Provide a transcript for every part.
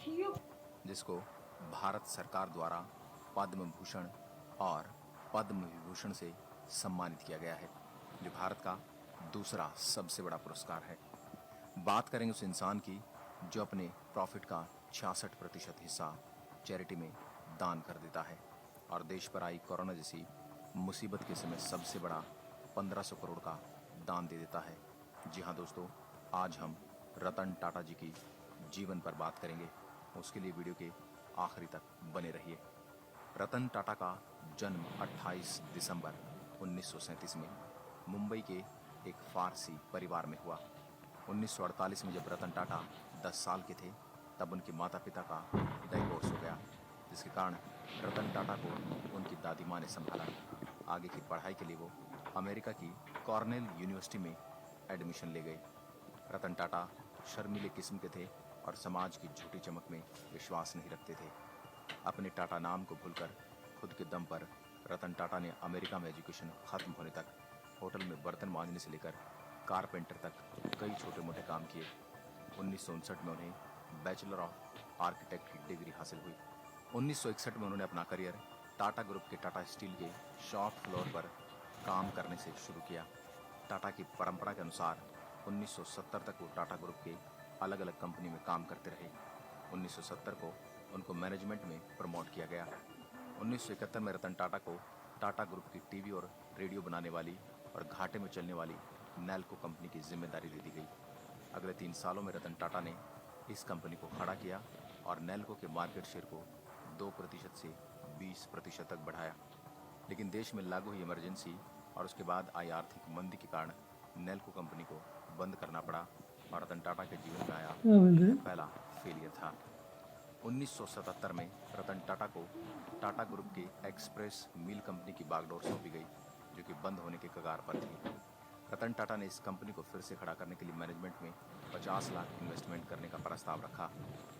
जिसको भारत सरकार द्वारा पद्म भूषण और पद्म विभूषण से सम्मानित किया गया है, जो भारत का दूसरा सबसे बड़ा पुरस्कार है। बात करेंगे उस इंसान की जो अपने प्रॉफिट का 66% हिस्सा चैरिटी में दान कर देता है और देश पर आई कोरोना जैसी मुसीबत के समय सबसे बड़ा 1500 करोड़ का दान दे देता है। जी हाँ दोस्तों, आज हम रतन टाटा जी की जीवन पर बात करेंगे। उसके लिए वीडियो के आखिरी तक बने रहिए। रतन टाटा का जन्म 28 दिसंबर 1937 में मुंबई के एक फारसी परिवार में हुआ। 1948 में जब रतन टाटा 10 साल के थे तब उनके माता पिता का डिवोर्स हो गया, जिसके कारण रतन टाटा को उनकी दादी माँ ने संभाला। आगे की पढ़ाई के लिए वो अमेरिका की कॉर्नेल यूनिवर्सिटी में एडमिशन ले गए। रतन टाटा शर्मीले किस्म के थे और समाज की झूठी चमक में विश्वास नहीं रखते थे। अपने टाटा नाम को भूलकर खुद के दम पर रतन टाटा ने अमेरिका में एजुकेशन खत्म होने तक होटल में बर्तन मांजने से लेकर कारपेंटर तक कई छोटे मोटे काम किए। 1959 में उन्हें बैचलर ऑफ आर्किटेक्ट की डिग्री हासिल हुई। 1961 में उन्होंने अपना करियर टाटा ग्रुप के टाटा स्टील के शॉप फ्लोर पर काम करने से शुरू किया। टाटा की परंपरा के अनुसार 1970 तक वो टाटा ग्रुप के अलग अलग कंपनी में काम करते रहे। 1970 को उनको मैनेजमेंट में प्रमोट किया गया। 1971 में रतन टाटा को टाटा ग्रुप की टीवी और रेडियो बनाने वाली और घाटे में चलने वाली नेल्को कंपनी की जिम्मेदारी दे दी गई। अगले 3 सालों में रतन टाटा ने इस कंपनी को खड़ा किया और नेल्को के मार्केट शेयर को 2% से 20% तक बढ़ाया। लेकिन देश में लागू हुई इमरजेंसी और उसके बाद आई आर्थिक मंदी के कारण नेल्को कंपनी को बंद करना पड़ा और रतन टाटा के जीवन में आया पहला फेलियर था। 1977 में रतन टाटा को टाटा ग्रुप के एक्सप्रेस मिल कंपनी की बागडोर सौंपी गई, जो कि बंद होने के कगार पर थी। रतन टाटा ने इस कंपनी को फिर से खड़ा करने के लिए मैनेजमेंट में 50 लाख इन्वेस्टमेंट करने का प्रस्ताव रखा,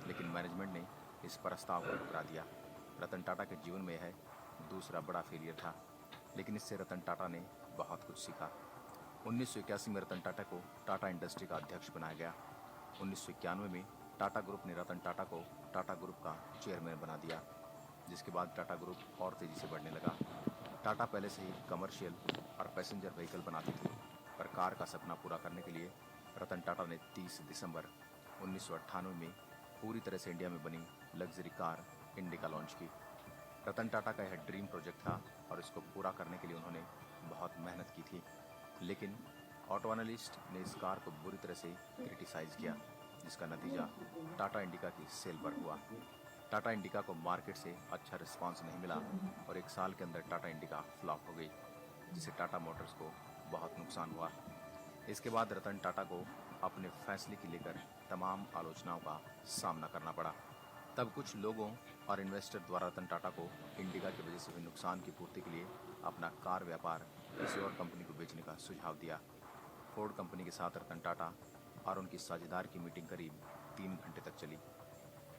लेकिन मैनेजमेंट ने इस प्रस्ताव को ठुकरा दिया। रतन टाटा के जीवन में यह दूसरा बड़ा फेलियर था, लेकिन इससे रतन टाटा ने बहुत कुछ सीखा। 1981 में रतन टाटा को टाटा इंडस्ट्री का अध्यक्ष बनाया गया। 1991 में टाटा ग्रुप ने रतन टाटा को टाटा ग्रुप का चेयरमैन बना दिया, जिसके बाद टाटा ग्रुप और तेजी से बढ़ने लगा। टाटा पहले से ही कमर्शियल और पैसेंजर व्हीकल बनाती थी, पर कार का सपना पूरा करने के लिए रतन टाटा ने 30 दिसंबर 1998 में पूरी तरह से इंडिया में बनी लग्जरी कार इंडिका लॉन्च की। रतन टाटा का यह ड्रीम प्रोजेक्ट था और इसको पूरा करने के लिए उन्होंने बहुत मेहनत की थी, लेकिन ऑटो एनालिस्ट ने इस कार को बुरी तरह से क्रिटिसाइज़ किया, जिसका नतीजा टाटा इंडिका की सेल पर हुआ। टाटा इंडिका को मार्केट से अच्छा रिस्पांस नहीं मिला और 1 साल के अंदर टाटा इंडिका फ्लॉप हो गई, जिससे टाटा मोटर्स को बहुत नुकसान हुआ। इसके बाद रतन टाटा को अपने फैसले की लेकर तमाम आलोचनाओं का सामना करना पड़ा। तब कुछ लोगों और इन्वेस्टर द्वारा रतन टाटा को इंडिका की वजह से हुए नुकसान की पूर्ति के लिए अपना कार व्यापार किसी और कंपनी को बेचने का सुझाव दिया। फोर्ड कंपनी के साथ रतन टाटा और उनकी साझेदार की मीटिंग करीब 3 घंटे तक चली।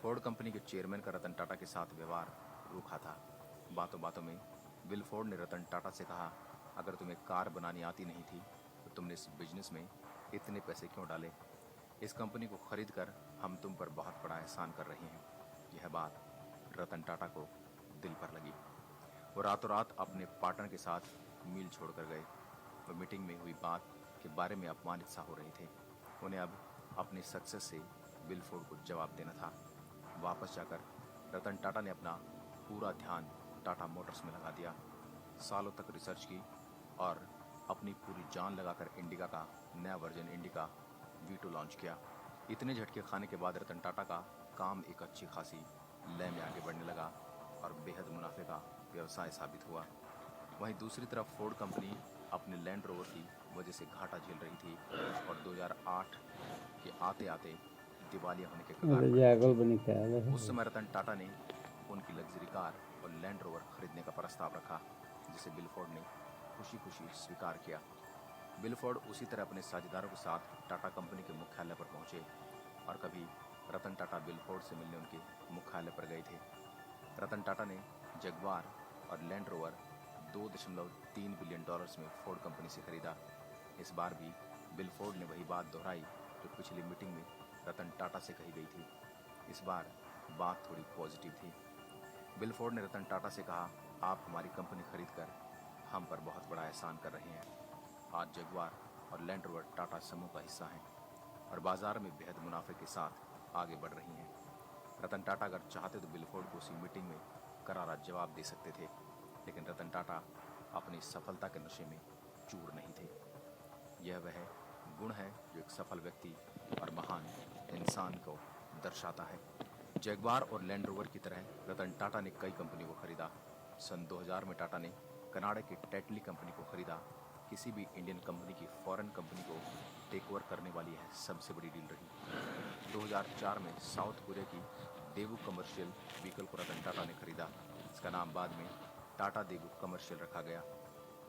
फोर्ड कंपनी के चेयरमैन का रतन टाटा के साथ व्यवहार रूखा था। बातों बातों में बिल फोर्ड ने रतन टाटा से कहा, अगर तुम्हें कार बनानी आती नहीं थी तो तुमने इस बिजनेस में इतने पैसे क्यों डाले? इस कंपनी को खरीद कर हम तुम पर बहुत बड़ा एहसान कर रहे हैं। यह बात रतन टाटा को दिल पर लगी। वो रातों रात अपने पार्टनर के साथ मील छोड़कर गए। वो मीटिंग में हुई बात के बारे में अपमानित सा हो रहे थे। उन्हें अब अपनी सक्सेस से बिल फोर्ड को जवाब देना था। वापस जाकर रतन टाटा ने अपना पूरा ध्यान टाटा मोटर्स में लगा दिया। सालों तक रिसर्च की और अपनी पूरी जान लगाकर इंडिका का नया वर्जन इंडिका V2 लॉन्च किया। इतने झटके खाने के बाद रतन टाटा का काम एक अच्छी खासी लय में आगे बढ़ने लगा और बेहद मुनाफे का व्यवसाय साबित हुआ। वहीं दूसरी तरफ फोर्ड कंपनी अपने लैंड रोवर की वजह से घाटा झेल रही थी और 2008 के आते आते दिवालिया होने के कगार पर। उस समय रतन टाटा ने उनकी लग्जरी कार और लैंड रोवर खरीदने का प्रस्ताव रखा, जिसे बिल फोर्ड ने खुशी खुशी स्वीकार किया। बिल फोर्ड उसी तरह अपने साझेदारों के साथ टाटा कंपनी के मुख्यालय पर पहुंचे और कभी रतन टाटा बिल फोर्ड से मिलने उनके मुख्यालय पर गए थे। रतन टाटा ने जगुआर और लैंड रोवर $2.3 बिलियन में फोर्ड कंपनी से खरीदा। इस बार भी बिल फोर्ड ने वही बात दोहराई जो पिछली मीटिंग में रतन टाटा से कही गई थी। इस बार बात थोड़ी पॉजिटिव थी। बिल फोर्ड ने रतन टाटा से कहा, आप हमारी कंपनी खरीद कर हम पर बहुत बड़ा एहसान कर रहे हैं। आज जगुआर और लैंड रोवर टाटा समूह का हिस्सा हैं और बाजार में बेहद मुनाफे के साथ आगे बढ़ रही हैं। रतन टाटा अगर चाहते तो बिल फोर्ड को उसी मीटिंग में करारा जवाब दे सकते थे, लेकिन रतन टाटा अपनी सफलता के नशे में चूर नहीं थे। यह वह गुण है जो एक सफल व्यक्ति और महान इंसान को दर्शाता है। जगुआर और लैंड रोवर की तरह रतन टाटा ने कई कंपनियों को खरीदा। सन 2000 में टाटा ने कनाडा की टेटली कंपनी को खरीदा। किसी भी इंडियन कंपनी की फॉरेन कंपनी को टेक ओवर करने वाली यह सबसे बड़ी डील रही। 2004 में साउथ कोरिया की देवू कमर्शियल व्हीकल को रतन टाटा ने खरीदा। इसका नाम बाद में टाटा देवू कमर्शियल रखा गया।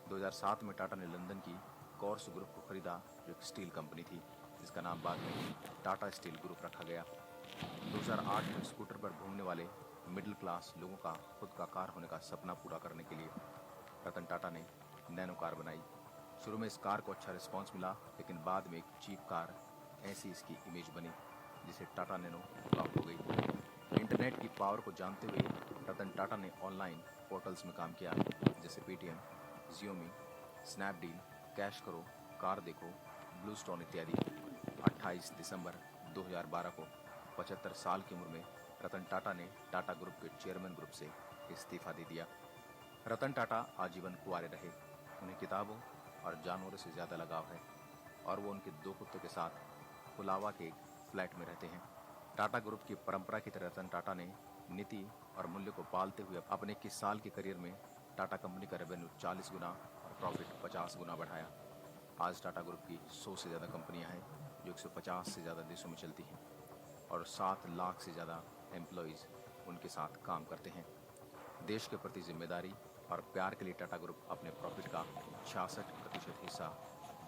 2007 में टाटा ने लंदन की कॉर्स ग्रुप को खरीदा, जो एक स्टील कंपनी थी, जिसका नाम बाद में टाटा स्टील ग्रुप रखा गया। 2008 में स्कूटर पर घूमने वाले मिडिल क्लास लोगों का खुद का कार होने का सपना पूरा करने के लिए रतन टाटा ने नैनो कार बनाई। शुरू में इस कार को अच्छा रिस्पांस मिला, लेकिन बाद में एक चीप कार ऐसी इसकी इमेज बनी जिसे टाटा नैनो फ्लॉप हो गई। इंटरनेट की पावर को जानते हुए रतन टाटा ने ऑनलाइन पोर्टल्स में काम किया, जैसे पेटीएम, जियोमी, स्नैपडील, कैश करो, कार देखो, ब्लू स्टोन इत्यादि। 28 दिसंबर 2012 को 75 साल की उम्र में रतन टाटा ने टाटा ग्रुप के चेयरमैन ग्रुप से इस्तीफा दे दिया। रतन टाटा आजीवन कुंवारे रहे। उन्हें किताबों और जानवरों से ज़्यादा लगाव है और वो उनके 2 कुत्तों के साथ पुलावा के एक फ्लैट में रहते हैं। टाटा ग्रुप की परंपरा की तरह रतन टाटा ने नीति और मूल्य को पालते हुए अपने 21 साल के करियर में टाटा कंपनी का रेवेन्यू 40 गुना और प्रॉफिट 50 गुना बढ़ाया। आज टाटा ग्रुप की 100 से ज़्यादा कंपनियां हैं जो 150 से ज़्यादा देशों में चलती हैं और 7 लाख से ज़्यादा एम्प्लॉयज़ उनके साथ काम करते हैं। देश के प्रति जिम्मेदारी और प्यार के लिए टाटा ग्रुप अपने प्रॉफिट का 66% हिस्सा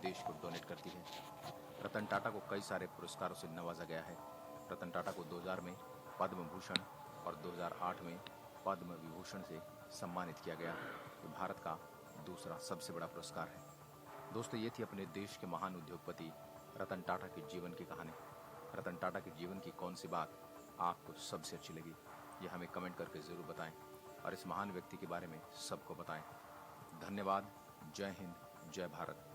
देश को डोनेट करती है। रतन टाटा को कई सारे पुरस्कारों से नवाजा गया है। रतन टाटा को 2000 में पद्म भूषण और 2008 में पद्म विभूषण से सम्मानित किया गया, जो भारत का दूसरा सबसे बड़ा पुरस्कार है। दोस्तों, ये थी अपने देश के महान उद्योगपति रतन टाटा के जीवन की कहानी। रतन टाटा के जीवन की कौन सी बात आपको सबसे अच्छी लगी, यह हमें कमेंट करके ज़रूर बताएं और इस महान व्यक्ति के बारे में सबको बताएं। धन्यवाद। जय हिंद, जय भारत।